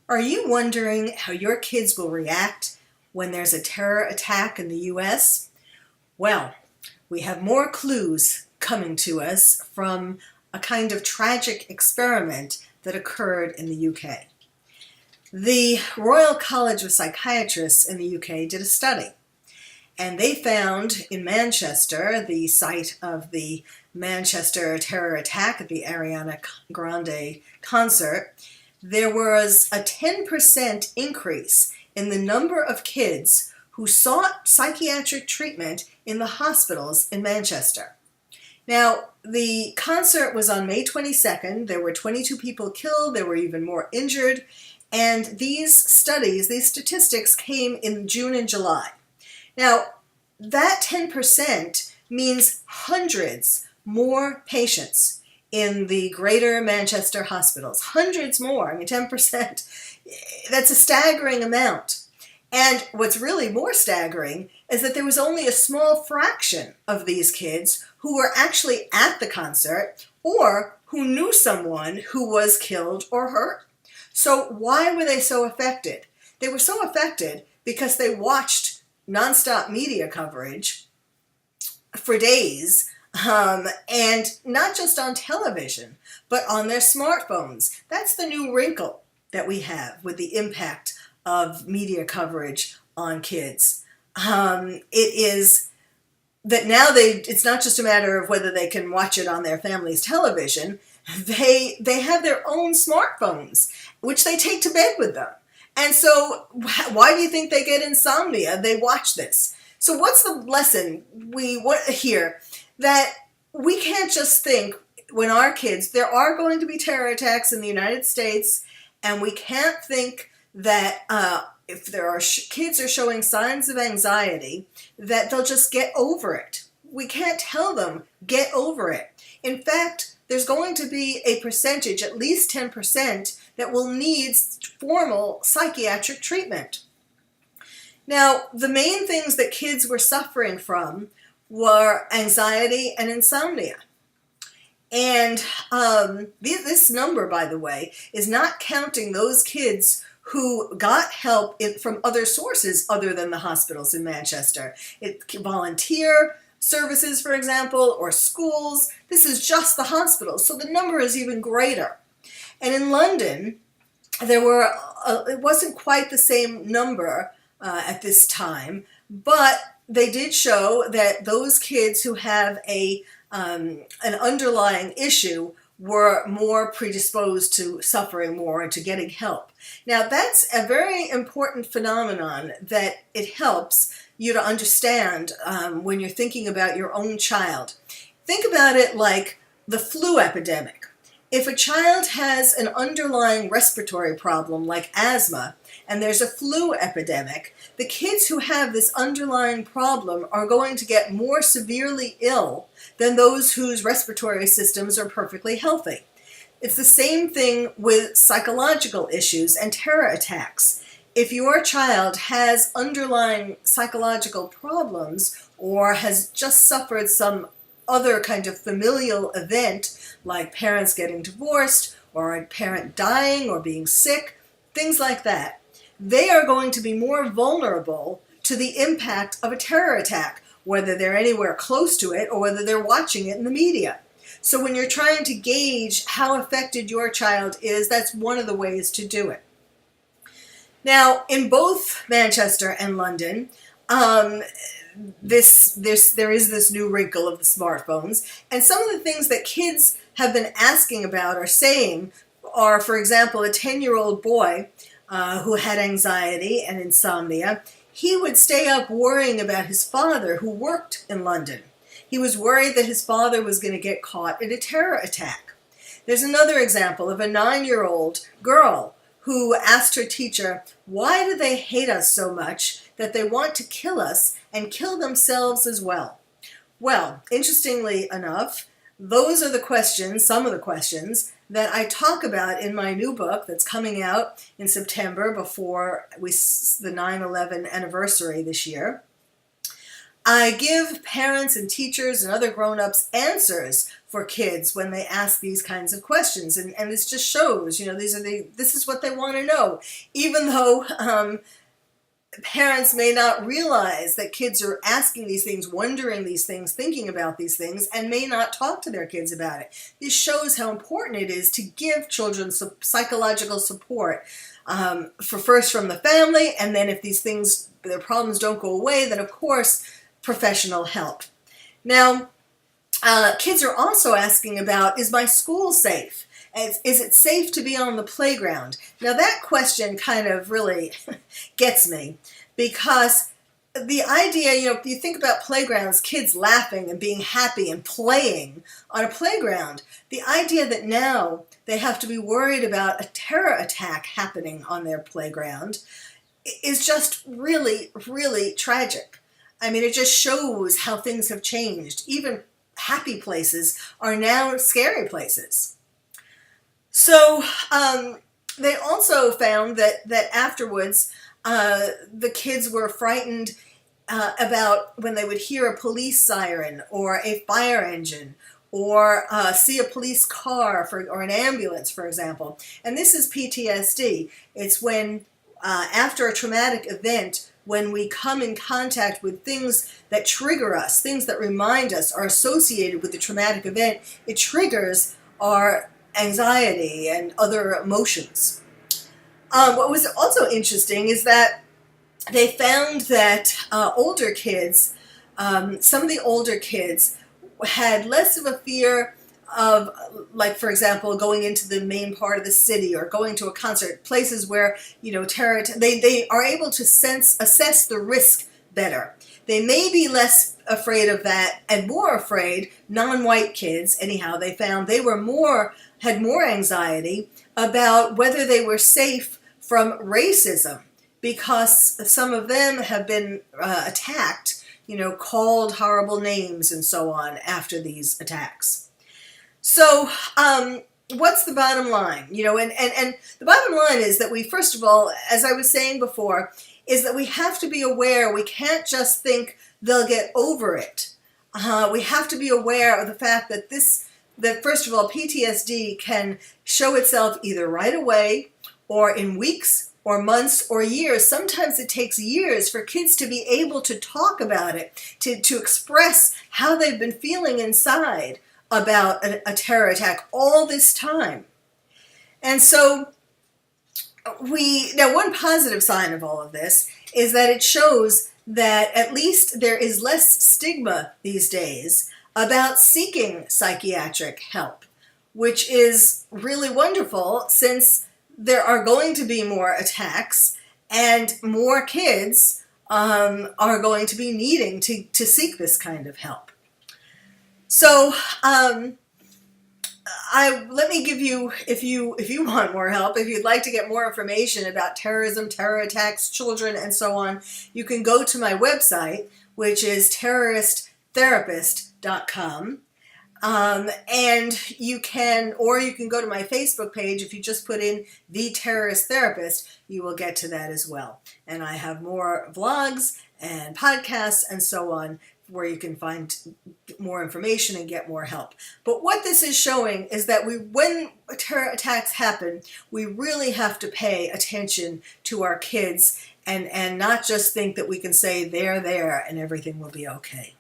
Are you wondering how your kids will react when there's a terror attack in the US? Well, we have more clues coming to us from a kind of tragic experiment that occurred in the UK. The Royal College of Psychiatrists in the UK did a study, and they found in Manchester, the site of the Manchester terror attack at the Ariana Grande concert, there was a 10% increase in the number of kids who sought psychiatric treatment in the hospitals in Manchester. Now, the concert was on May 22nd. There were 22 people killed. There were even more injured. And these statistics came in June and July. Now, that 10% means hundreds more patients in the greater Manchester hospitals. Hundreds more. I mean, 10%, that's a staggering amount. And what's really more staggering is that there was only a small fraction of these kids who were actually at the concert or who knew someone who was killed or hurt. So why were they so affected? They were so affected because they watched nonstop media coverage for days, and not just on television, but on their smartphones. That's the new wrinkle that we have with the impact of media coverage on kids. It is that now it's not just a matter of whether they can watch it on their family's television. They have their own smartphones, which they take to bed with them. And so why do you think they get insomnia? They watch this. So what's the lesson we want here? That we can't just think when our kids, there are going to be terror attacks in the United States, and we can't think that if there are kids are showing signs of anxiety, that they'll just get over it. We can't tell them, get over it. In fact, there's going to be a percentage, at least 10%, that will need formal psychiatric treatment. Now, the main things that kids were suffering from were anxiety and insomnia. And this number, by the way, is not counting those kids who got help from other sources other than the hospitals in Manchester. Volunteer services, for example, or schools. This is just the hospitals, so the number is even greater. And in London, it wasn't quite the same number at this time, but they did show that those kids who have an underlying issue were more predisposed to suffering more and to getting help. Now, that's a very important phenomenon that it helps you to understand when you're thinking about your own child. Think about it like the flu epidemic. If a child has an underlying respiratory problem like asthma, and there's a flu epidemic, the kids who have this underlying problem are going to get more severely ill than those whose respiratory systems are perfectly healthy. It's the same thing with psychological issues and terror attacks. If your child has underlying psychological problems or has just suffered some other kind of familial event, like parents getting divorced or a parent dying or being sick, things like that, they are going to be more vulnerable to the impact of a terror attack, whether they're anywhere close to it or whether they're watching it in the media. So when you're trying to gauge how affected your child is, that's one of the ways to do it. Now, in both Manchester and London, there is this new wrinkle of the smartphones, and some of the things that kids have been asking about or saying are, for example, a 10-year-old boy who had anxiety and insomnia. He would stay up worrying about his father, who worked in London. He was worried that his father was going to get caught in a terror attack. There's another example of a 9-year-old girl who asked her teacher, why do they hate us so much that they want to kill us and kill themselves as well? Well, interestingly enough, those are the questions, some of the questions, that I talk about in my new book that's coming out in September before the 9/11 anniversary this year. I give parents and teachers and other grown-ups answers for kids when they ask these kinds of questions, and this just shows, this is what they want to know, even though parents may not realize that kids are asking these things, wondering these things, thinking about these things, and may not talk to their kids about it. This shows how important it is to give children some psychological support, first from the family, and then if these things, their problems don't go away, then of course professional help. Now, kids are also asking about, is my school safe? Is it safe to be on the playground? Now that question kind of really gets me, because the idea, if you think about playgrounds, kids laughing and being happy and playing on a playground, the idea that now they have to be worried about a terror attack happening on their playground is just really, really tragic. I mean, it just shows how things have changed. Even happy places are now scary places. So they also found that afterwards, the kids were frightened about when they would hear a police siren or a fire engine, or see a police car or an ambulance, for example. And this is PTSD. It's when, after a traumatic event, when we come in contact with things that trigger us, things that remind us are associated with the traumatic event, it triggers our anxiety and other emotions. What was also interesting is that they found that older kids, some of the older kids had less of a fear of, like, for example, going into the main part of the city or going to a concert, places where, terror, they are able to assess the risk better. They may be less afraid of that and more afraid, non-white kids, anyhow, they found they had more anxiety about whether they were safe from racism, because some of them have been attacked, called horrible names and so on after these attacks. So, what's the bottom line? And the bottom line is that we, first of all, as I was saying before, is that we have to be aware. We can't just think they'll get over it. We have to be aware of the fact that that first of all, PTSD can show itself either right away or in weeks or months or years. Sometimes it takes years for kids to be able to talk about it, to express how they've been feeling inside about a terror attack all this time. And so now one positive sign of all of this is that it shows that at least there is less stigma these days about seeking psychiatric help, which is really wonderful, since there are going to be more attacks and more kids are going to be needing to seek this kind of help. So let me give you, if you want more help, if you'd like to get more information about terrorism, terror attacks, children, and so on, you can go to my website, which is terroristtherapist.com. And you can go to my Facebook page. If you just put in The Terrorist Therapist, you will get to that as well. And I have more vlogs and podcasts and so on, where you can find more information and get more help. But what this is showing is that when terror attacks happen, we really have to pay attention to our kids and not just think that we can say they're there and everything will be okay.